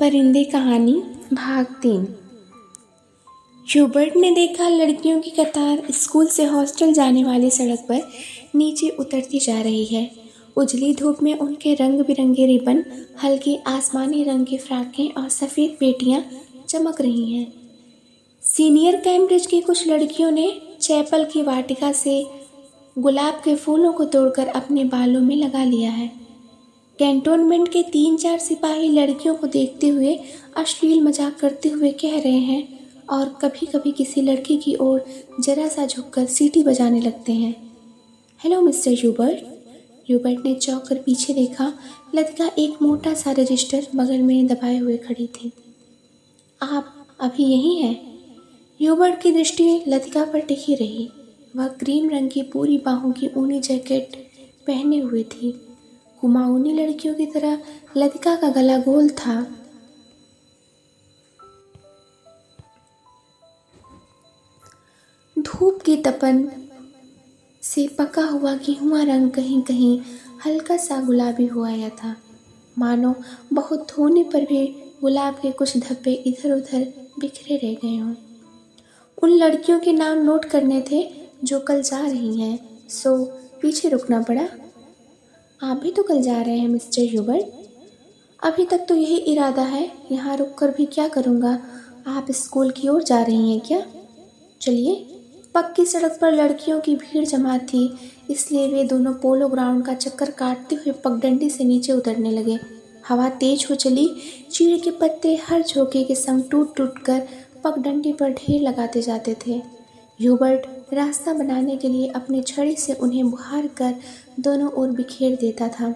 परिंदे कहानी भाग 3। ह्यूबर्ट ने देखा लड़कियों की कतार स्कूल से हॉस्टल जाने वाली सड़क पर नीचे उतरती जा रही है। उजली धूप में उनके रंग बिरंगे रिबन, हल्के आसमानी रंग की फ्राकें और सफ़ेद पेटियां चमक रही हैं। सीनियर कैम्ब्रिज की कुछ लड़कियों ने चैपल की वाटिका से गुलाब के फूलों को तोड़कर अपने बालों में लगा लिया है। कैंटोनमेंट के 3-4 सिपाही लड़कियों को देखते हुए अश्लील मजाक करते हुए कह रहे हैं और कभी कभी किसी लड़की की ओर जरा सा झुककर सीटी बजाने लगते हैं। Hello mister Hubert. ह्यूबर्ट ने चौंक कर पीछे देखा। लतिका एक मोटा सा रजिस्टर बगल में दबाए हुए खड़ी थी। आप अभी यहीं हैं? ह्यूबर्ट की दृष्टि लतिका पर टिकी रही। वह क्रीम रंग की पूरी बाहों की ऊनी जैकेट पहने हुए थी। कुमाऊनी लड़कियों की तरह लतिका का गला गोल था। धूप की तपन से पका हुआ गेहुआ रंग कहीं कहीं हल्का सा गुलाबी हो आया था, मानो बहुत धोने पर भी गुलाब के कुछ धब्बे इधर उधर बिखरे रह गए हों। उन लड़कियों के नाम नोट करने थे जो कल जा रही हैं, सो पीछे रुकना पड़ा। आप भी तो कल जा रहे हैं मिस्टर ह्यूबर्ट? अभी तक तो यही इरादा है, यहाँ रुककर भी क्या करूँगा। आप स्कूल की ओर जा रही हैं क्या? चलिए। पक्की सड़क पर लड़कियों की भीड़ जमा थी, इसलिए वे दोनों पोलो ग्राउंड का चक्कर काटते हुए पगडंडी से नीचे उतरने लगे। हवा तेज हो चली। चीड़ के पत्ते हर झोंके के संग टूट टूट कर पगडंडी पर ढेर लगाते जाते थे। ह्यूबर्ट रास्ता बनाने के लिए अपनी छड़ी से उन्हें बुहार कर दोनों ओर बिखेर देता था।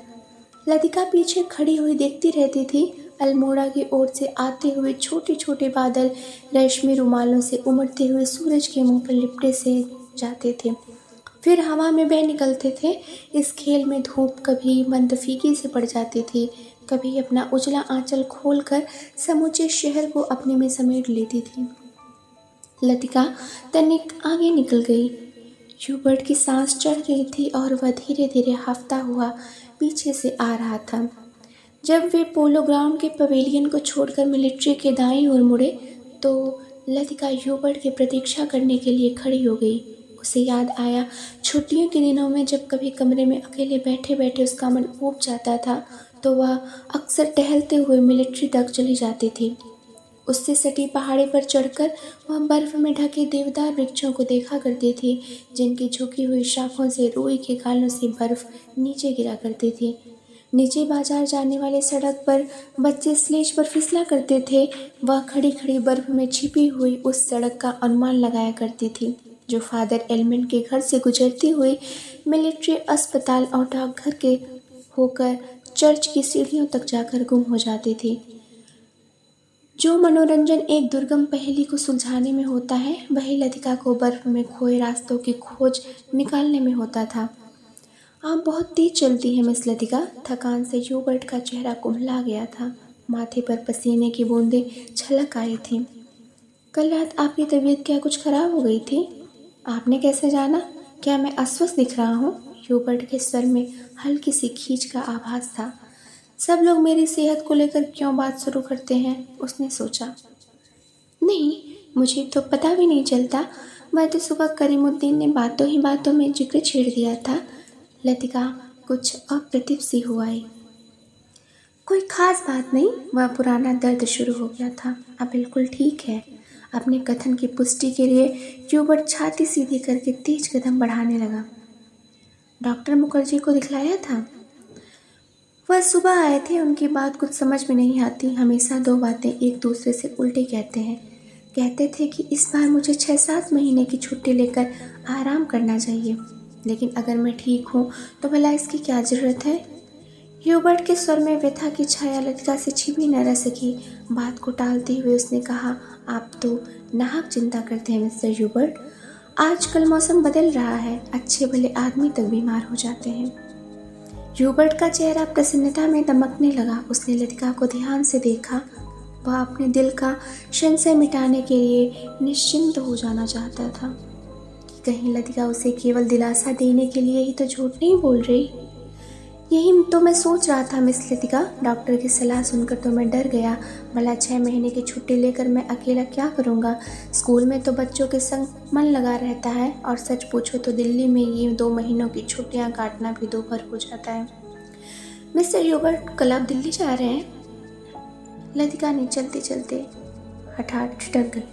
लतिका पीछे खड़ी हुई देखती रहती थी। अल्मोड़ा की ओर से आते हुए छोटे छोटे बादल रेशमी रुमालों से उमड़ते हुए सूरज के मुंह पर लिपटे से जाते थे, फिर हवा में बह निकलते थे। इस खेल में धूप कभी मंद फीकी से पड़ जाती थी, कभी अपना उजला आंचल खोलकर समूचे शहर को अपने में समेट लेती थी। लतिका तनिक आगे निकल गई। ह्यूबर्ट की सांस चढ़ गई थी और वह धीरे धीरे हांफता हुआ पीछे से आ रहा था। जब वे पोलो ग्राउंड के पवेलियन को छोड़कर मिलिट्री के दाईं ओर मुड़े तो लतिका ह्यूबर्ट की प्रतीक्षा करने के लिए खड़ी हो गई। उसे याद आया, छुट्टियों के दिनों में जब कभी कमरे में अकेले बैठे बैठे उसका मन ऊब जाता था तो वह अक्सर टहलते हुए मिलिट्री तक चली जाती थी। उससे सटी पहाड़ी पर चढ़कर वह बर्फ में ढके देवदार वृक्षों को देखा करती थी, जिनकी झुकी हुई शाखों से रुई के गालों से बर्फ नीचे गिरा करती थी। नीचे बाजार जाने वाले सड़क पर बच्चे स्लेज पर फिसला करते थे। वह खड़ी खड़ी बर्फ में छिपी हुई उस सड़क का अनुमान लगाया करती थी जो फादर एलमेंट के घर से गुजरती हुई मिलिट्री अस्पताल और डाकघर के होकर चर्च की सीढ़ियों तक जाकर गुम हो जाती थी। जो मनोरंजन एक दुर्गम पहेली को सुलझाने में होता है, वही लतिका को बर्फ में खोए रास्तों की खोज निकालने में होता था। आप बहुत तेज चलती हैं मिस लतिका। थकान से ह्यूबर्ट का चेहरा कुम्हला गया था। माथे पर पसीने की बूंदें छलक आई थीं। कल रात आपकी तबीयत क्या कुछ खराब हो गई थी? आपने कैसे जाना? क्या मैं अस्वस्थ दिख रहा हूँ? ह्यूबर्ट के स्वर में हल्की सी खींच का आभास था। सब लोग मेरी सेहत को लेकर क्यों बात शुरू करते हैं, उसने सोचा। नहीं, मुझे तो पता भी नहीं चलता। मैं तो सुबह करीमुद्दीन ने बातों ही बातों में जिक्र छेड़ दिया था। लतिका कुछ अप्रतिभ सी हो आई। कोई खास बात नहीं, वह पुराना दर्द शुरू हो गया था। अब बिल्कुल ठीक है। अपने कथन की पुष्टि के लिए ह्यूबर्ट छाती सीधी करके तेज कदम बढ़ाने लगा। डॉक्टर मुखर्जी को दिखलाया था? वह सुबह आए थे। उनकी बात कुछ समझ में नहीं आती। हमेशा दो बातें एक दूसरे से उल्टे कहते हैं। कहते थे कि इस बार मुझे 6-7 महीने की छुट्टी लेकर आराम करना चाहिए, लेकिन अगर मैं ठीक हूँ तो भला इसकी क्या ज़रूरत है। ह्यूबर्ट के स्वर में व्यथा की छाया लतिका से छिपी न रह सकी। बात को टालते हुए उसने कहा, आप तो नाहक चिंता करते हैं मिस्टर ह्यूबर्ट। आजकल मौसम बदल रहा है, अच्छे भले आदमी तक बीमार हो जाते हैं। ह्यूबर्ट का चेहरा प्रसन्नता में दमकने लगा। उसने लतिका को ध्यान से देखा। वह अपने दिल का संशय मिटाने के लिए निश्चिंत हो जाना चाहता था कि कहीं लतिका उसे केवल दिलासा देने के लिए ही तो झूठ नहीं बोल रही। यही तो मैं सोच रहा था मिस लतिका, डॉक्टर की सलाह सुनकर तो मैं डर गया। भला 6 महीने की छुट्टी लेकर मैं अकेला क्या करूँगा। स्कूल में तो बच्चों के संग मन लगा रहता है, और सच पूछो तो दिल्ली में ये 2 महीनों की छुट्टियाँ काटना भी दोपहर हो जाता है। मिस्टर ह्यूबर्ट, कल आप दिल्ली जा रहे हैं? लतिका ने चलते चलते हठात ठिठक गई।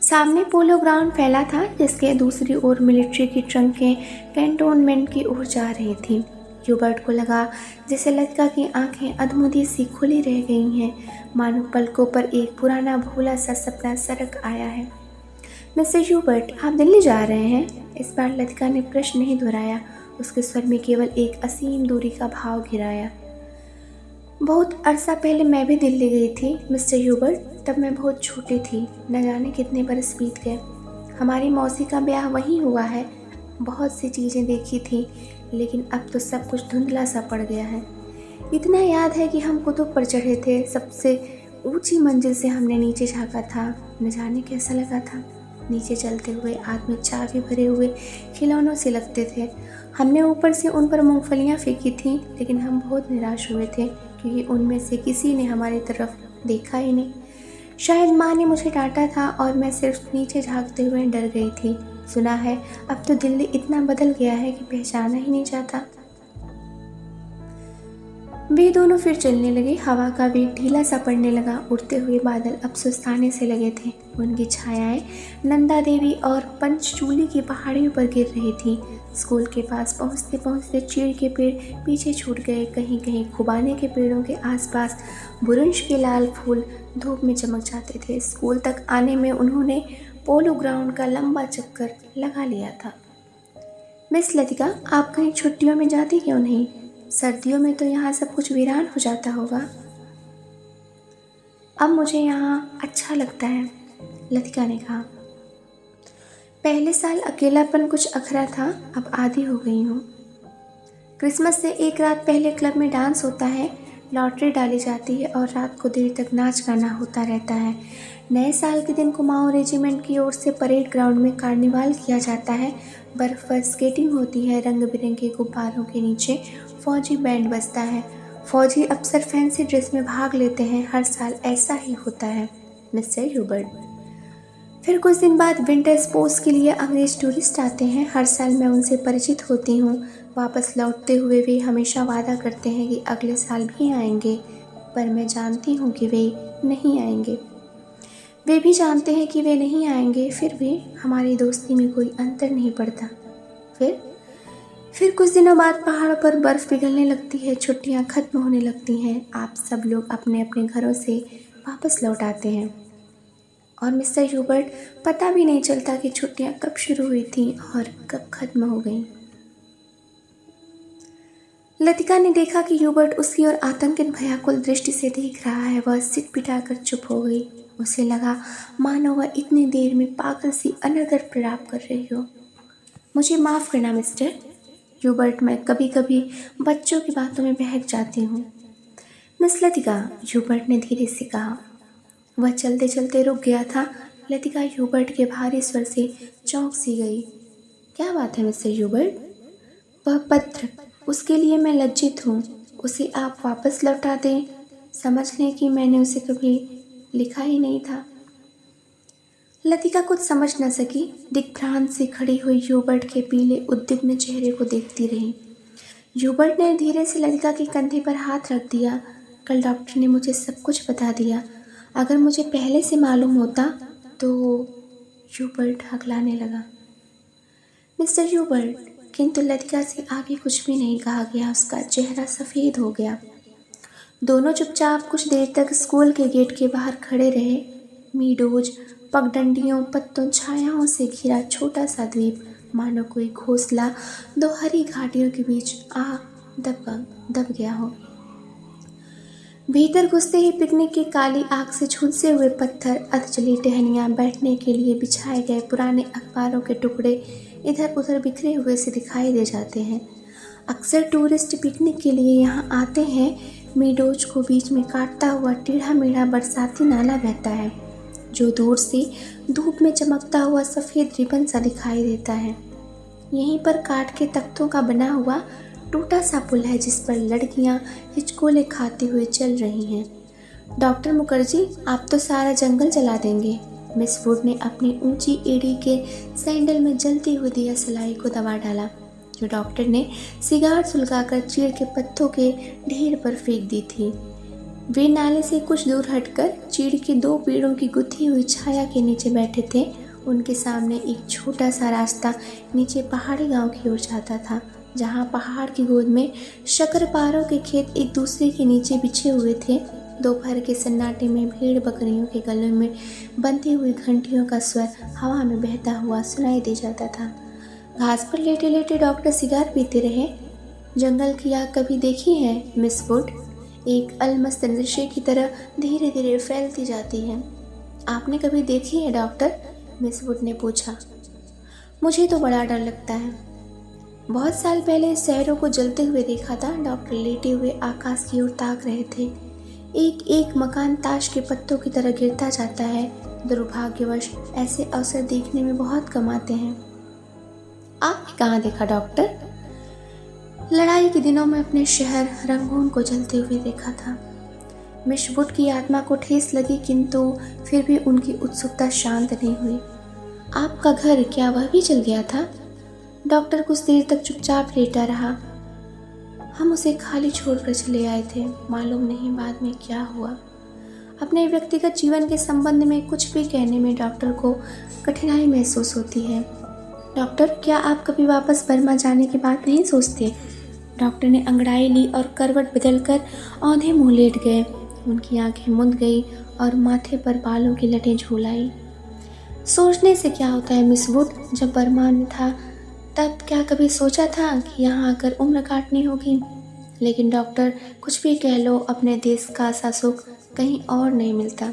सामने पोलो ग्राउंड फैला था, जिसके दूसरी ओर मिलिट्री की ट्रंकें कैंटोनमेंट की ओर जा रही थीं। ह्यूबर्ट को लगा जैसे लतिका की आंखें अधमुदी सी खुली रह गई हैं, मानो पलकों पर एक पुराना भूला सा सपना सरक आया है। मिस्टर ह्यूबर्ट, आप दिल्ली जा रहे हैं? इस बार लतिका ने प्रश्न नहीं दोहराया, उसके स्वर में केवल एक असीम दूरी का भाव घिराया। बहुत अरसा पहले मैं भी दिल्ली गई थी मिस्टर ह्यूबर्ट, तब मैं बहुत छोटी थी, न जाने कितने बरस बीत गए। हमारी मौसी का ब्याह वहीं हुआ है। बहुत सी चीज़ें देखी थी, लेकिन अब तो सब कुछ धुंधला सा पड़ गया है। इतना याद है कि हम कुतुब पर चढ़े थे, सबसे ऊंची मंजिल से हमने नीचे झांका था। न जाने कैसा लगा था। नीचे चलते हुए आदमी चाबी भरे हुए खिलौनों से लगते थे। हमने ऊपर से उन पर मूंगफलियाँ फेंकी थीं, लेकिन हम बहुत निराश हुए थे, क्योंकि उनमें से किसी ने हमारी तरफ देखा ही नहीं। शायद माँ ने मुझे डांटा था और मैं सिर्फ नीचे झांकते हुए डर गई थी। सुना है अब तो दिल्ली इतना बदल गया है कि पहचाना ही नहीं जाता। वे दोनों फिर चलने लगे। हवा का वेग ढीला सा पड़ने लगा। उड़ते हुए बादल अब सुस्ताने से लगे थे। उनकी छायाएं नंदा देवी और पंचचूली की पहाड़ियों पर गिर रही थी। स्कूल के पास पहुंचते पहुंचते चीड़ के पेड़ पीछे छूट गए। कहीं कहीं खुबाने के पेड़ों के आसपास बुरंश के लाल फूल धूप में चमक जाते थे। स्कूल तक आने में उन्होंने पोलो ग्राउंड का लंबा चक्कर लगा लिया था। मिस लतिका, आप कहीं छुट्टियों में जाती क्यों नहीं? सर्दियों में तो यहाँ सब कुछ वीरान हो जाता होगा। अब मुझे यहाँ अच्छा लगता है, लतिका ने कहा। पहले साल अकेलापन कुछ अखरा था, अब आदी हो गई हूँ। क्रिसमस से एक रात पहले क्लब में डांस होता है, लॉटरी डाली जाती है और रात को देर तक नाच गाना होता रहता है। नए साल के दिन कुमाऊं रेजिमेंट की ओर से परेड ग्राउंड में कार्निवाल किया जाता है। बर्फ पर स्केटिंग होती है। रंग बिरंगे गुब्बारों के नीचे फौजी बैंड बजता है। फौजी अक्सर फैंसी ड्रेस में भाग लेते हैं। हर साल ऐसा ही होता है मिस्टर ह्यूबर्ट। फिर कुछ दिन बाद विंटर स्पोर्ट्स के लिए अंग्रेज टूरिस्ट आते हैं। हर साल मैं उनसे परिचित होती हूँ। वापस लौटते हुए वे हमेशा वादा करते हैं कि अगले साल भी आएंगे, पर मैं जानती हूँ कि वे नहीं आएंगे। वे भी जानते हैं कि वे नहीं आएंगे, फिर भी हमारी दोस्ती में कोई अंतर नहीं पड़ता। फिर कुछ दिनों बाद पहाड़ों पर बर्फ़ पिघलने लगती है। छुट्टियाँ खत्म होने लगती हैं। आप सब लोग अपने अपने घरों से वापस लौट आते हैं, और मिस्टर ह्यूबर्ट, पता भी नहीं चलता कि छुट्टियाँ कब शुरू हुई थीं और कब खत्म हो गईं। लतिका ने देखा कि ह्यूबर्ट उसकी ओर आतंकित भयाकुल दृष्टि से देख रहा है। वह सिर पिटाकर चुप हो गई। उसे लगा मानो वह इतनी देर में पागल सी अनर्गल प्रलाप कर रही हो। मुझे माफ़ करना मिस्टर ह्यूबर्ट, मैं कभी कभी बच्चों की बातों में बहक जाती हूँ। मिस लतिका, ह्यूबर्ट ने धीरे से कहा। वह चलते चलते रुक गया था। लतिका ह्यूबर्ट के भारी स्वर से चौंक सी गई। क्या बात है मिस्टर ह्यूबर्ट? वह पत्र, उसके लिए मैं लज्जित हूँ। उसे आप वापस लौटा दें। समझ लें कि मैंने उसे कभी लिखा ही नहीं था। लतिका कुछ समझ न सकी। दिग्भ्रांत से खड़ी हुई ह्यूबर्ट के पीले उद्विग्न चेहरे को देखती रही। ह्यूबर्ट ने धीरे से लतिका के कंधे पर हाथ रख दिया। कल डॉक्टर ने मुझे सब कुछ बता दिया। अगर मुझे पहले से मालूम होता तो। ह्यूबर्ट हकलाने लगा। मिस्टर ह्यूबर्ट, किंतु लतिका से आगे कुछ भी नहीं कहा गया। उसका चेहरा सफ़ेद हो गया। दोनों चुपचाप कुछ देर तक स्कूल के गेट के बाहर खड़े रहे। मीडोज, पगडंडियों, पत्तों, छायाओं से घिरा छोटा सा द्वीप, मानो कोई घोंसला दो हरी घाटियों के बीच दब गया हो। भीतर घुसते ही पिकनिक की काली आग से झुलसे हुए पत्थर, अधजली टहनियाँ, बैठने के लिए बिछाए गए पुराने अखबारों के टुकड़े इधर उधर बिखरे हुए से दिखाई दे जाते हैं। अक्सर टूरिस्ट पिकनिक के लिए यहाँ आते हैं। मीडोज को बीच में काटता हुआ टेढ़ा मेढ़ा बरसाती नाला बहता है, जो दूर से धूप में चमकता हुआ सफ़ेद रिबन सा दिखाई देता है। यहीं पर काठ के तख्तों का बना हुआ टूटा सा पुल है जिस पर लड़कियां हिचकोले खाती हुई चल रही हैं। डॉक्टर मुखर्जी, आप तो सारा जंगल जला देंगे। मिस वुड ने अपनी ऊंची एड़ी के सैंडल में जलती हुई दिया सलाई को दबा डाला, जो डॉक्टर ने सिगार सुलगाकर चीड़ के पत्तों के ढेर पर फेंक दी थी। वे नाले से कुछ दूर हटकर चीड़ के दो पेड़ों की गुथी हुई छाया के नीचे बैठे थे। उनके सामने एक छोटा सा रास्ता नीचे पहाड़ी गांव की ओर जाता था, जहां पहाड़ की गोद में शक्करपारों के खेत एक दूसरे के नीचे बिछे हुए थे। दोपहर के सन्नाटे में भेड़ बकरियों के गलों में बंधी हुई घंटियों का स्वर हवा में बहता हुआ सुनाई दे जाता था। घास पर लेटे लेटे डॉक्टर सिगार पीते रहे। जंगल की आग कभी देखी है मिस वुड? एक अलमस्त नशे की तरह धीरे धीरे फैलती जाती है। आपने कभी देखी है डॉक्टर? मिस वुड ने पूछा। मुझे तो बड़ा डर लगता है। बहुत साल पहले शहरों को जलते हुए देखा था। डॉक्टर लेटे हुए आकाश की ओर ताक रहे थे। एक एक मकान ताश के पत्तों की तरह गिरता जाता है। दुर्भाग्यवश ऐसे अवसर देखने में बहुत कम आते हैं। आपने कहाँ देखा डॉक्टर? लड़ाई के दिनों में अपने शहर रंगून को जलते हुए देखा था। मिस वुड की आत्मा को ठेस लगी, किंतु फिर भी उनकी उत्सुकता शांत नहीं हुई। आपका घर, क्या वह भी जल गया था? डॉक्टर कुछ देर तक चुपचाप लेटा रहा। हम उसे खाली छोड़कर चले आए थे। मालूम नहीं बाद में क्या हुआ। अपने व्यक्तिगत जीवन के संबंध में कुछ भी कहने में डॉक्टर को कठिनाई महसूस होती है। डॉक्टर, क्या आप कभी वापस बर्मा जाने की बात नहीं सोचते? डॉक्टर ने अंगड़ाई ली और करवट बदलकर औंधे मुंह लेट गए। उनकी आंखें मुंद गई और माथे पर बालों की लटें झूल आई। सोचने से क्या होता है मिस वुड? जब बर्मा में था तब क्या कभी सोचा था कि यहाँ आकर उम्र काटनी होगी? लेकिन डॉक्टर, कुछ भी कह लो, अपने देश का सा सुख कहीं और नहीं मिलता।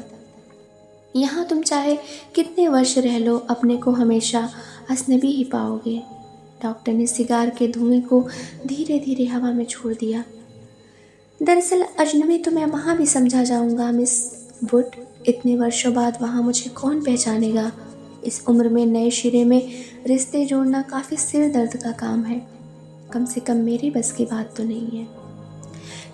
यहाँ तुम चाहे कितने वर्ष रह लो, अपने को हमेशा अजनबी ही पाओगे। डॉक्टर ने सिगार के धुएं को धीरे धीरे हवा में छोड़ दिया। दरअसल अजनबी तो मैं वहाँ भी समझा जाऊँगा मिस वुड। इतने वर्षों बाद वहाँ मुझे कौन पहचानेगा? इस उम्र में नए सिरे में रिश्ते जोड़ना काफ़ी सिर दर्द का काम है। कम से कम मेरी बस की बात तो नहीं है।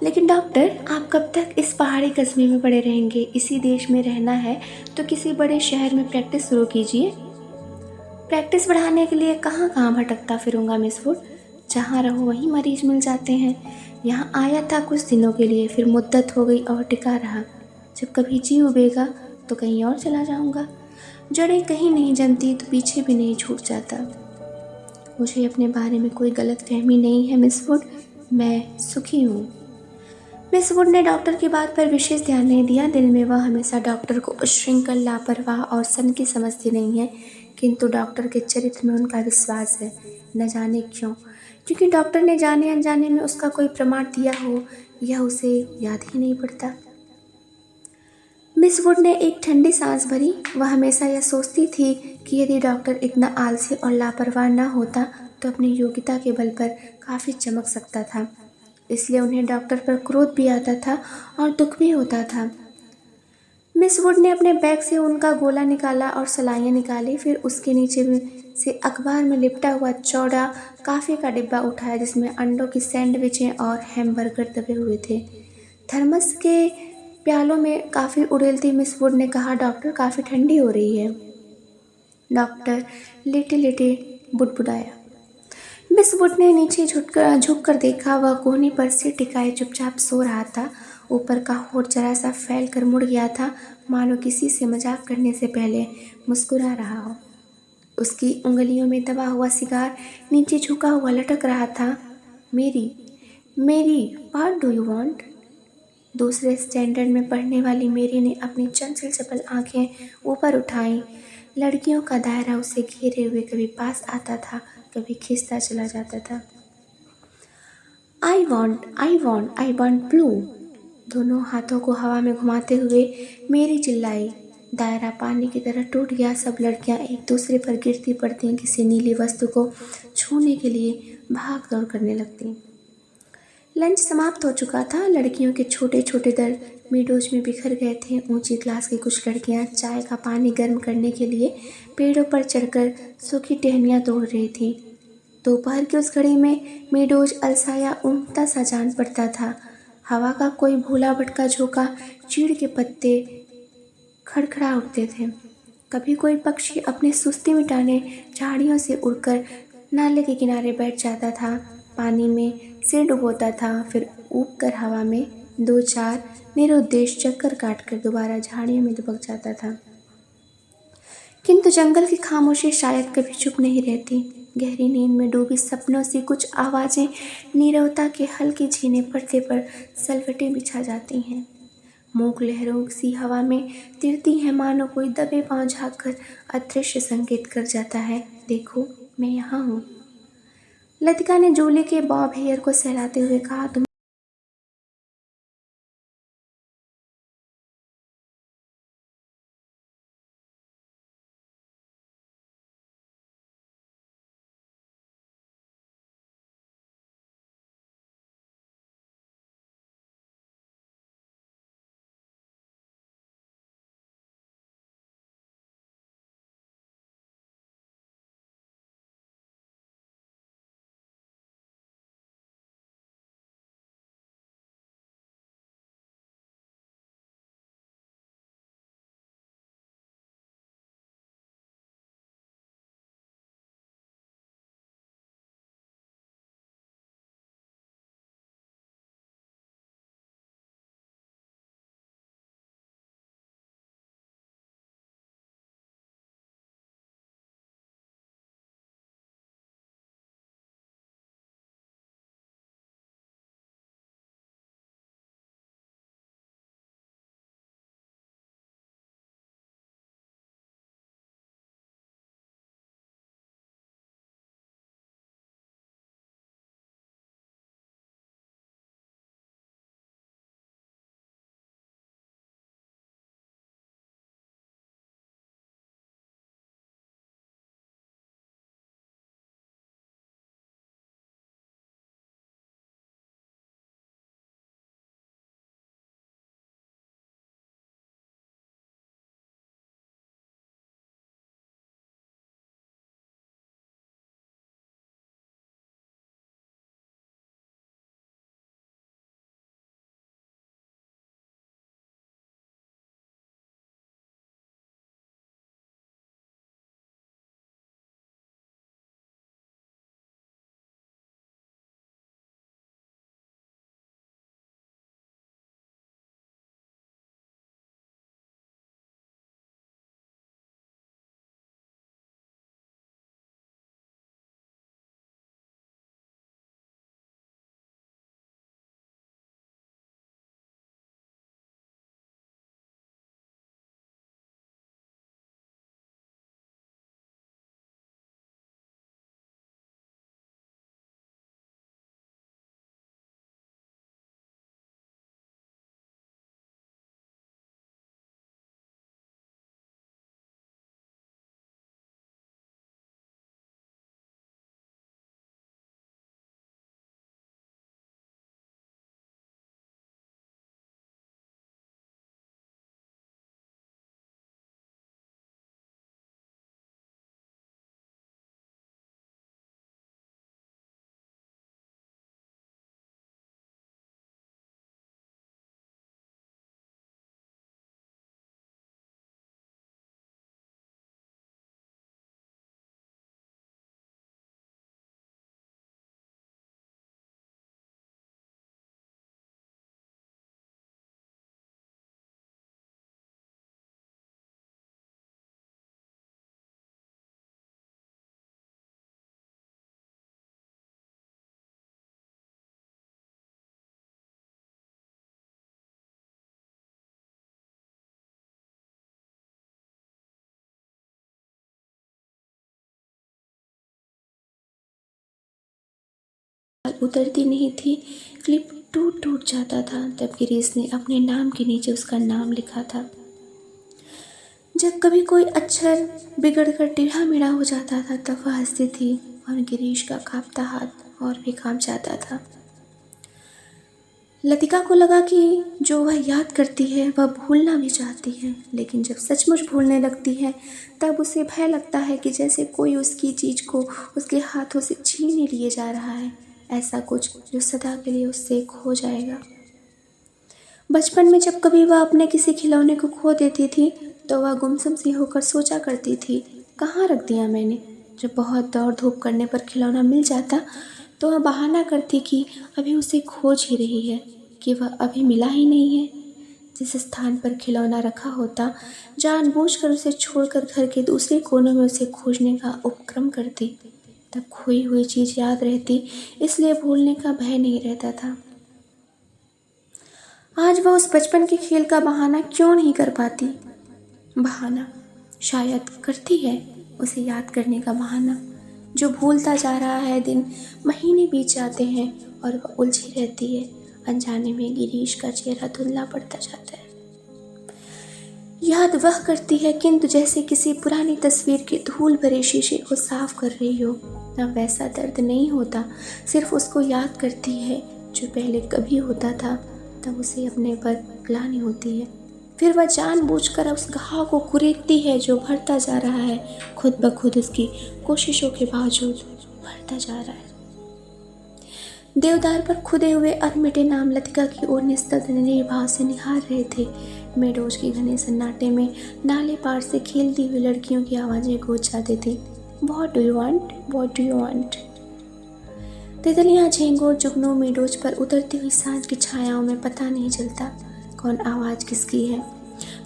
लेकिन डॉक्टर, आप कब तक इस पहाड़ी कस्बे में पड़े रहेंगे? इसी देश में रहना है तो किसी बड़े शहर में प्रैक्टिस शुरू कीजिए। प्रैक्टिस बढ़ाने के लिए कहाँ कहाँ भटकता फिरूंगा मिस वुड। जहाँ रहो वहीं मरीज मिल जाते हैं। यहाँ आया था कुछ दिनों के लिए, फिर मुद्दत हो गई और टिका रहा। जब कभी जी उबेगा तो कहीं और चला जाऊँगा। जड़ें कहीं नहीं जमती तो पीछे भी नहीं छूट जाता। मुझे अपने बारे में कोई गलत फहमी नहीं है मिस वुड। मैं सुखी हूँ। मिस वुड ने डॉक्टर की बात पर विशेष ध्यान नहीं दिया। दिल में वह हमेशा डॉक्टर को उच्छृंखल, लापरवाह और सनकी समझती नहीं है, किंतु डॉक्टर के चरित्र में उनका विश्वास है। न जाने क्यों, क्योंकि डॉक्टर ने जाने अनजाने में उसका कोई प्रमाण दिया हो, यह उसे याद ही नहीं पड़ता। मिस वुड ने एक ठंडी सांस भरी। वह हमेशा यह सोचती थी कि यदि डॉक्टर इतना आलसी और लापरवाह न होता तो अपनी योग्यता के बल पर काफ़ी चमक सकता था। इसलिए उन्हें डॉक्टर पर क्रोध भी आता था और दुख भी होता था। मिस वुड ने अपने बैग से उनका गोला निकाला और सलाइयाँ निकाली। फिर उसके नीचे से अखबार में लिपटा हुआ चौड़ा काफ़ी का डिब्बा उठाया, जिसमें अंडों की सैंडविचें और हैमबर्गर दबे हुए थे। थर्मस के प्यालों में काफ़ी उड़ेलती मिस वुड ने कहा, डॉक्टर, काफ़ी ठंडी हो रही है। डॉक्टर लेटे लेटे बुड़बुड़ाया। मिस वुड ने नीचे झुक कर देखा। वह कोहनी पर सिर टिकाए चुपचाप सो रहा था। ऊपर का होठ जरा सा फैल कर मुड़ गया था, मानो किसी से मजाक करने से पहले मुस्कुरा रहा हो। उसकी उंगलियों में दबा हुआ सिगार नीचे झुका हुआ लटक रहा था। मेरी मेरी व्हाट डू यू वांट? दूसरे स्टैंडर्ड में पढ़ने वाली मेरी ने अपनी चंचल चपल आंखें ऊपर उठाई। लड़कियों का दायरा उसे घेरे हुए कभी पास आता था, कभी खिंचता चला जाता था। I want blue. दोनों हाथों को हवा में घुमाते हुए मेरी चिल्लाई। दायरा पानी की तरह टूट गया। सब लड़कियां एक दूसरे पर गिरती पड़ती किसी नीली वस्तु को छूने के लिए भाग दौड़ करने लगती। लंच समाप्त हो चुका था। लड़कियों के छोटे छोटे दल मीडोज में बिखर गए थे। ऊंची क्लास की कुछ लड़कियां चाय का पानी गर्म करने के लिए पेड़ों पर चढ़कर सूखी टहनियाँ तोड़ रही थी, दोपहर की उस घड़ी में मेडोज अलसाया ऊँघता सा जान पड़ता था। हवा का कोई भूला भटका झोंका चीड़ के पत्ते खड़खड़ा उठते थे। कभी कोई पक्षी अपनी सुस्ती मिटाने झाड़ियों से उड़कर नाले के किनारे बैठ जाता था, पानी में सिर डुबोता था, फिर ऊब कर हवा में दो चार निरुद्देश चक्कर काटकर दोबारा झाड़ियों में दुबक जाता था। किंतु जंगल की खामोशी शायद कभी चुप नहीं रहती। गहरी नींद में डूबी सपनों सी कुछ आवाजें नीरवता के हल्के झीने पर्दे पर सलवटें बिछा जाती हैं। मूक लहरों सी हवा में तिरती हैं, मानो कोई दबे पांव झाँक कर अदृश्य संकेत कर जाता है, देखो मैं यहाँ हूँ। लतिका ने जूली के बॉब हेयर को सहलाते हुए कहा, तुम उतरती नहीं थी, क्लिप टूट टूट जाता था। तब गिरीश ने अपने नाम के नीचे उसका नाम लिखा था। जब कभी कोई अक्षर बिगड़कर टेढ़ा मेढ़ा हो जाता था तब वह हंसती थी और गिरीश का कांपता हाथ और भी कांप जाता था। लतिका को लगा कि जो वह याद करती है वह भूलना भी चाहती है, लेकिन जब सचमुच भूलने लगती है तब उसे भय लगता है कि जैसे कोई उसकी चीज़ को उसके हाथों से छीन लिए जा रहा है, ऐसा कुछ जो सदा के लिए उससे खो जाएगा। बचपन में जब कभी वह अपने किसी खिलौने को खो देती थी तो वह गुमसुम सी होकर सोचा करती थी, कहाँ रख दिया मैंने। जब बहुत दौड़ धूप करने पर खिलौना मिल जाता तो वह बहाना करती कि अभी उसे खोज ही रही है, कि वह अभी मिला ही नहीं है। जिस स्थान पर खिलौना रखा होता जानबूझकर उसे छोड़कर घर के दूसरे कोनों में उसे खोजने का उपक्रम करती। तब खोई हुई चीज़ याद रहती, इसलिए भूलने का भय नहीं रहता था। आज वह उस बचपन के खेल का बहाना क्यों नहीं कर पाती। बहाना शायद करती है, उसे याद करने का बहाना, जो भूलता जा रहा है। दिन महीने बीत जाते हैं और वह उलझी रहती है। अनजाने में गिरीश का चेहरा धुंधला पड़ता जाता है। याद वह करती है किंतु जैसे किसी पुरानी तस्वीर के धूल भरे शीशे को साफ कर रही हो। अब वैसा दर्द नहीं होता, सिर्फ उसको याद करती है जो पहले कभी होता था। तब उसे अपने पर ग्लानि होती है। फिर वह जानबूझकर उस घाव को कुरेदती है जो भरता जा रहा है, खुद ब खुद उसकी कोशिशों के बावजूद भरता जा रहा है। देवदार पर खुदे हुए अनमिटे नाम लतिका की ओर निस्तब्ध भाव से निहार रहे थे। मेडोज के घने सन्नाटे में नाले पार से खेलती हुई लड़कियों की आवाज़ें गूंज जाती थी। What do you want? What do you want? तितलियां, झींगुर, जुगनू मेडोज पर उतरती हुई सांझ की छायाओं में पता नहीं चलता कौन आवाज़ किसकी है।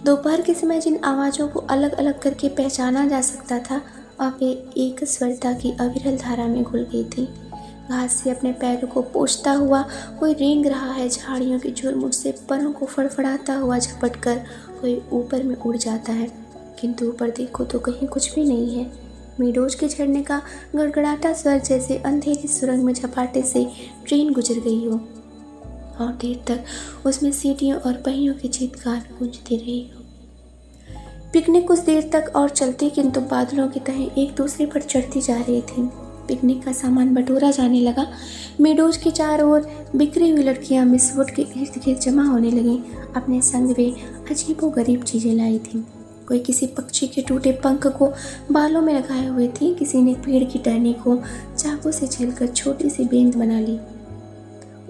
दोपहर के समय जिन आवाज़ों को अलग अलग करके पहचाना जा सकता था, अब वे एक स्वरता की अविरल धारा में घुल गई थी। घास से अपने पैरों को पोंछता हुआ कोई रेंग रहा है, झाड़ियों की झुरमुट से परों को फड़फड़ाता हुआ झपटकर कोई ऊपर में उड़ जाता है, किंतु ऊपर देखो तो कहीं कुछ भी नहीं है। मेडोज के झरने का गड़गड़ाता स्वर जैसे अंधेरी सुरंग में झपाटे से ट्रेन गुजर गई हो और देर तक उसमें सीटियों और पहियों की चीत्कार गूंजती रही हो। पिकनिक कुछ देर तक और चलती, किंतु बादलों की तहें एक दूसरे पर चढ़ती जा रही थी। पिकनिक का सामान बटोरा जाने लगा। मेडोज के चारों ओर बिखरी हुई लड़कियां मिस वुड के इर्द गिर्द जमा होने लगीं। अपने संग वे अजीबोगरीब चीज़ें लाई थीं। कोई किसी पक्षी के टूटे पंख को बालों में लगाए हुए थी, किसी ने पेड़ की टहनी को चाकू से छीलकर छोटी सी बेंत बना ली।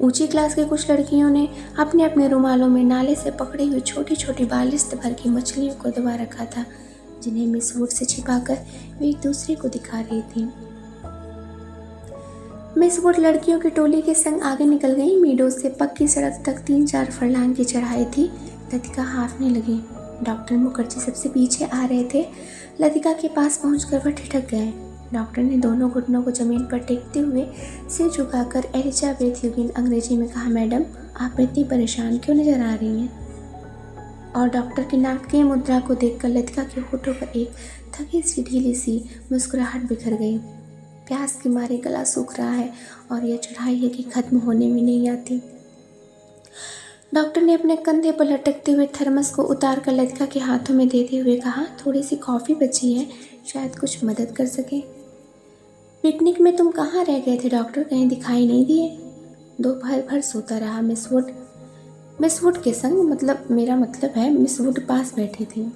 ऊंची क्लास के कुछ लड़कियों ने अपने अपने रुमालों में नाले से पकड़ी हुई छोटी छोटी बालिश्त भर की मछलियों को दबा रखा था, जिन्हें मिस वुड से छिपाकर वे एक दूसरे को दिखा रही थीं। मिस वुड लड़कियों की टोली के संग आगे निकल गई। मेडोज से पक्की सड़क तक 3-4 फरलांग की चढ़ाई थी। लतिका हाँफने लगी। डॉक्टर मुखर्जी सबसे पीछे आ रहे थे। लतिका के पास पहुंचकर वह ठिठक गए। डॉक्टर ने दोनों घुटनों को जमीन पर टेकते हुए सिर झुकाकर एलिजाबेथ यूगिन अंग्रेजी में कहा, मैडम आप इतनी परेशान क्यों नजर आ रही हैं? और डॉक्टर की नाटकीय मुद्रा को देखकर लतिका के होठों पर एक थकी सी ढीली सी मुस्कुराहट बिखर गई। प्यास के मारे गला सूख रहा है और यह चढ़ाई है कि खत्म होने में नहीं आती। डॉक्टर ने अपने कंधे पर लटकते हुए थर्मस को उतार कर लतिका के हाथों में देते हुए कहा, थोड़ी सी कॉफ़ी बची है, शायद कुछ मदद कर सके। पिकनिक में तुम कहाँ रह गए थे डॉक्टर, कहीं दिखाई नहीं दिए? दोपहर भर सोता रहा मिस वुड के संग, मेरा मतलब है मिस वुड पास बैठी थी।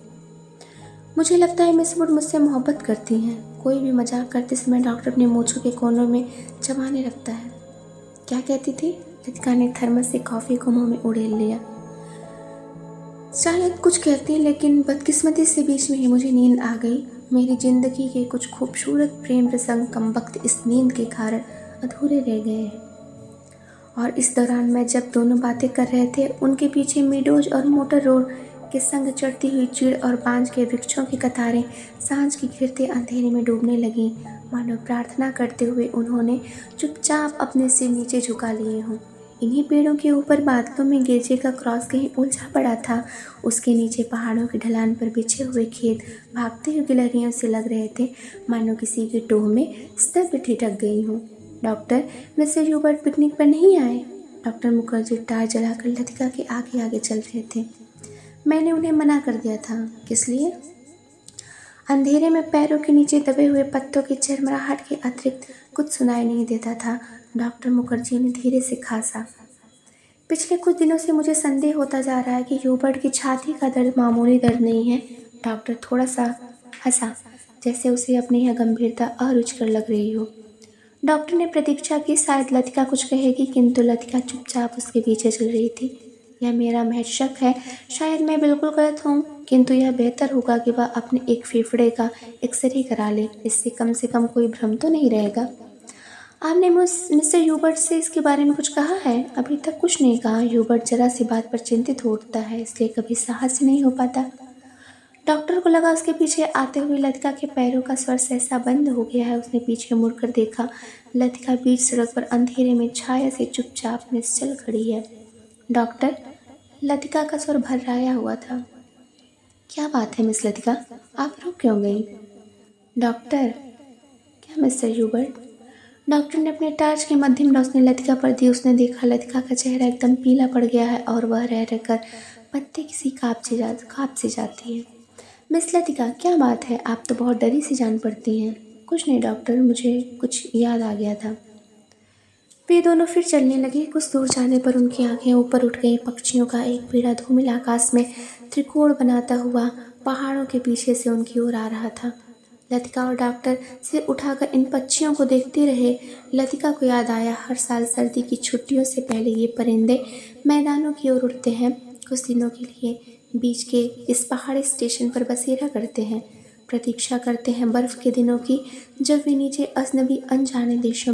मुझे लगता है मिस वुड मुझसे मोहब्बत करती हैं। कोई भी मजाक करते समय डॉक्टर अपने मूंछों के कोनों में चबाने लगता है। क्या कहती थी? लतिका ने थर्मस से कॉफ़ी को मुंह में उड़ेल लिया। शायद कुछ कहती, लेकिन बदकिस्मती से बीच में ही मुझे नींद आ गई। मेरी जिंदगी के कुछ खूबसूरत प्रेम प्रसंग कमबख्त इस नींद के कारण अधूरे रह गए हैं। और इस दौरान मैं जब दोनों बातें कर रहे थे, उनके पीछे मेडोज और मोटर रोड के संग चढ़ती हुई चीड़ और बांज के वृक्षों की कतारें सांझ की घिरते अंधेरे में डूबने लगीं। मानो प्रार्थना करते हुए उन्होंने चुपचाप अपने सिर नीचे झुका लिए हों। इन्हीं पेड़ों के ऊपर बादलों में गिरजे का क्रॉस कहीं उलझा पड़ा था। उसके नीचे पहाड़ों की ढलान पर बिछे हुए खेत भागते हुए गिलहरियों से लग रहे थे, मानो किसी के टोह में स्तब्ध ठिठक गई हूँ। डॉक्टर, मिस्टर ह्यूबर्ट पिकनिक पर नहीं आए? डॉक्टर मुखर्जी टायर जलाकर लतिका के आगे आगे चल रहे थे। मैंने उन्हें मना कर दिया था। किस लिए? अंधेरे में पैरों के नीचे दबे हुए पत्तों की झरमराहट के अतिरिक्त कुछ सुनाई नहीं देता था। डॉक्टर मुखर्जी ने धीरे से खांसा। पिछले कुछ दिनों से मुझे संदेह होता जा रहा है कि ह्यूबर्ट की छाती का दर्द मामूली दर्द नहीं है। डॉक्टर थोड़ा सा हंसा, जैसे उसे अपनी यह गंभीरता अरुचिकर लग रही हो। डॉक्टर ने प्रतीक्षा की, शायद लतिका कुछ कहेगी, किंतु लतिका चुपचाप उसके पीछे चल रही थी। यह मेरा महज शक है, शायद मैं बिल्कुल गलत हूँ, किंतु यह बेहतर होगा कि वह अपने एक फेफड़े का एक्सरे करा ले। इससे कम से कम कोई भ्रम तो नहीं रहेगा। आपने मिस्टर ह्यूबर्ट से इसके बारे में कुछ कहा है? अभी तक कुछ नहीं कहा। ह्यूबर्ट जरा सी बात पर चिंतित हो उठता है, इसलिए कभी साहस ही नहीं हो पाता। डॉक्टर को लगा उसके पीछे आते हुए लतिका के पैरों का स्वर सहसा बंद हो गया है। उसने पीछे मुड़कर देखा। लतिका बीच सड़क पर अंधेरे में छाया से चुपचाप निश्चल खड़ी है। डॉक्टर, लतिका का स्वर भर्राया हुआ था। क्या बात है मिस लतिका, आप रुक क्यों गई? डॉक्टर, क्या मिस्टर ह्यूबर्ट? डॉक्टर ने अपने टार्च की मध्यम रोशनी लतिका पर दी। उसने देखा लतिका का चेहरा एकदम पीला पड़ गया है और वह रह रहकर पत्ते किसी काँप सी जाती है। मिस लतिका, क्या बात है? आप तो बहुत डरी सी जान पड़ती हैं। कुछ नहीं डॉक्टर, मुझे कुछ याद आ गया था। वे दोनों फिर चलने लगे। कुछ दूर जाने पर उनकी आंखें ऊपर उठ गईं। पक्षियों का एक पीड़ा धूमिल आकाश में त्रिकोण बनाता हुआ पहाड़ों के पीछे से उनकी ओर आ रहा था। लतिका और डॉक्टर सिर उठाकर इन पक्षियों को देखते रहे। लतिका को याद आया, हर साल सर्दी की छुट्टियों से पहले ये परिंदे मैदानों की ओर उड़ते हैं। कुछ दिनों के लिए बीच के इस पहाड़ी स्टेशन पर बसेरा करते हैं, प्रतीक्षा करते हैं बर्फ के दिनों की, जब वे नीचे अजनबी अनजाने देशों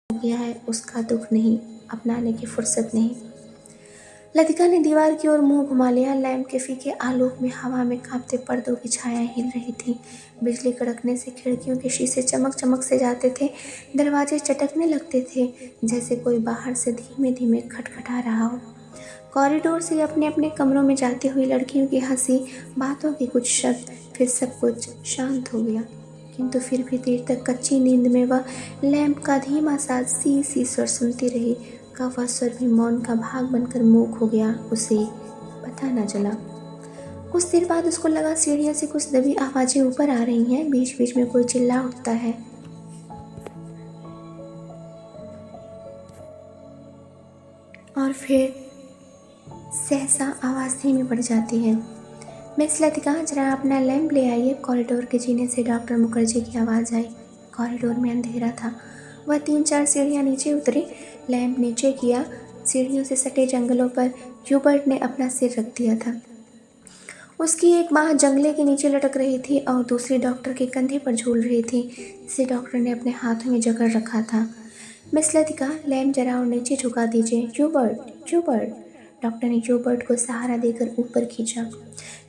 हो गया है, उसका दुख नहीं, अपनाने की फुर्सत नहीं। लतिका ने दीवार की ओर मुंह घुमा लिया। लैंप के फीके आलोक में हवा में कांपते पर्दों की छायाएं हिल रही थीं। बिजली कड़कने से खिड़कियों के शीशे चमक चमक से जाते थे। दरवाजे चटकने लगते थे, जैसे कोई बाहर से धीमे धीमे खटखटा रहा हो। कॉरिडोर से अपने अपने कमरों में जाती हुई लड़कियों की हंसी, बातों के कुछ शब्द, फिर सब कुछ शांत हो गया। किंतु फिर भी देर तक कच्ची नींद में वह लैंप का धीमा सा सी सी स्वर सुनती रही। का वह स्वर भी मौन का भाग बनकर मूक हो गया, उसे पता न चला। कुछ देर बाद उसको लगा सीढ़ियों से कुछ दबी आवाजें ऊपर आ रही हैं। बीच बीच में कोई चिल्ला उठता है और फिर सहसा आवाज धीमी पड़ जाती है। मिस लतिका, जरा अपना लैंप ले आइए। कॉरिडोर के जीने से डॉक्टर मुखर्जी की आवाज़ आई। कॉरिडोर में अंधेरा था। वह 3-4 सीढ़ियाँ नीचे उतरी, लैंप नीचे किया। सीढ़ियों से सटे जंगलों पर ह्यूबर्ट ने अपना सिर रख दिया था। उसकी एक बाँह जंगले के नीचे लटक रही थी और दूसरी डॉक्टर के कंधे पर झूल रही थी, जिसे डॉक्टर ने अपने हाथों में जकड़ रखा था। मिस लतिका, लैंप जरा और नीचे झुका दीजिए। Hubert, Hubert. डॉक्टर ने ह्यूबर्ट को सहारा देकर ऊपर खींचा।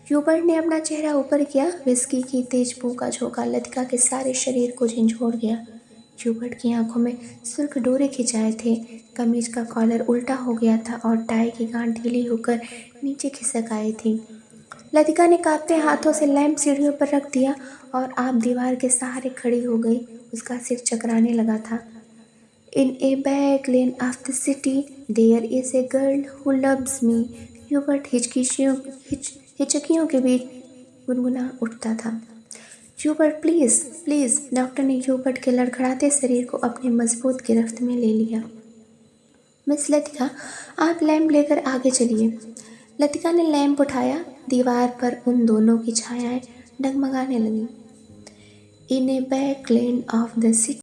ह्यूबर्ट ने अपना चेहरा ऊपर किया। विस्की की तेज बू का झोंका लतिका के सारे शरीर को झंझोड़ गया। ह्यूबर्ट की आंखों में सुर्ख डोरे खिंचाए थे। कमीज का कॉलर उल्टा हो गया था और टाई की गांठ ढीली होकर नीचे खिसक आई थी। लतिका ने कांपते हाथों से लैंप सीढ़ियों पर रख दिया और आप दीवार के सहारे खड़ी हो गई। उसका सिर चकराने लगा था। In a back lane of the city, there is a girl who loves me. Hubert हिचकियों के बीच गुनगुना उठता था। Hubert, please please. डॉक्टर ने ह्यूबर्ट के लड़खड़ाते शरीर को अपनी मजबूत गिरफ्त में ले लिया। मिस लतिका, आप लैंप लेकर आगे चलिए। लतिका ने लैंप उठाया। दीवार पर उन दोनों की छायाएं डगमगाने लगीं। In a back lane of the city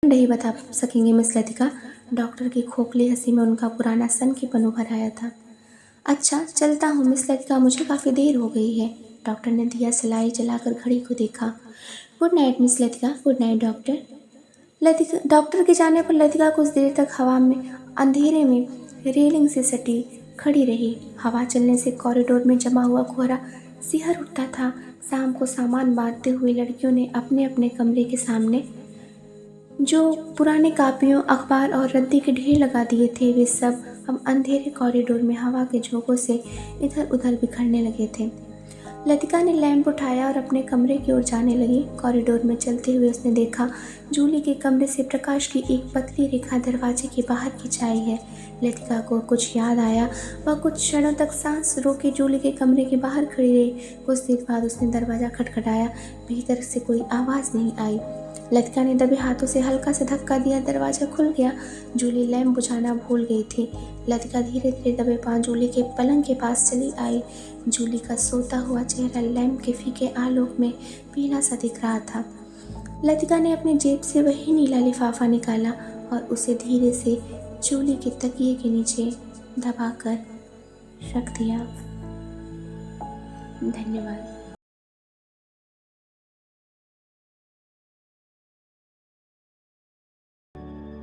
नहीं बता सकेंगे मिस लतिका। डॉक्टर की खोखली हंसी में उनका पुराना सनकीपन उभर आया था। अच्छा चलता हूँ मिस लतिका, मुझे काफ़ी देर हो गई है। डॉक्टर ने दिया सलाई जलाकर घड़ी को देखा। Good night miss Latika. Good night doctor. Latika doctor के जाने पर लतिका कुछ देर तक हवा में अंधेरे में रेलिंग से सटी खड़ी रही। हवा चलने से कॉरिडोर में जमा हुआ कोहरा सिहर उठता था। शाम को सामान बांटते हुए लड़कियों ने अपने अपने कमरे के सामने जो पुराने कापियों अखबार और रद्दी के ढेर लगा दिए थे, वे सब अब अंधेरे कॉरिडोर में हवा के झोंकों से इधर उधर बिखरने लगे थे। लतिका ने लैंप उठाया और अपने कमरे की ओर जाने लगी। कॉरिडोर में चलते हुए उसने देखा जूली के कमरे से प्रकाश की एक पतली रेखा दरवाजे के बाहर खिंचाई है। लतिका को कुछ याद आया। वह कुछ क्षणों तक सांस रोके जूली के कमरे के बाहर खड़ी रही। कुछ देर बाद उसने दरवाज़ा खटखटाया। भीतर से कोई आवाज़ नहीं आई। लतिका ने दबे हाथों से हल्का सा धक्का दिया। दरवाज़ा खुल गया। जूली लैंप बुझाना भूल गई थी। लतिका धीरे धीरे दबे पांव जूली के पलंग के पास चली आई। जूली का सोता हुआ चेहरा लैंप के फीके आलोक में पीला सा दिख रहा था। लतिका ने अपनी जेब से वही नीला लिफाफा निकाला और उसे धीरे से जूली के तकिए के नीचे दबाकर रख दिया। धन्यवाद।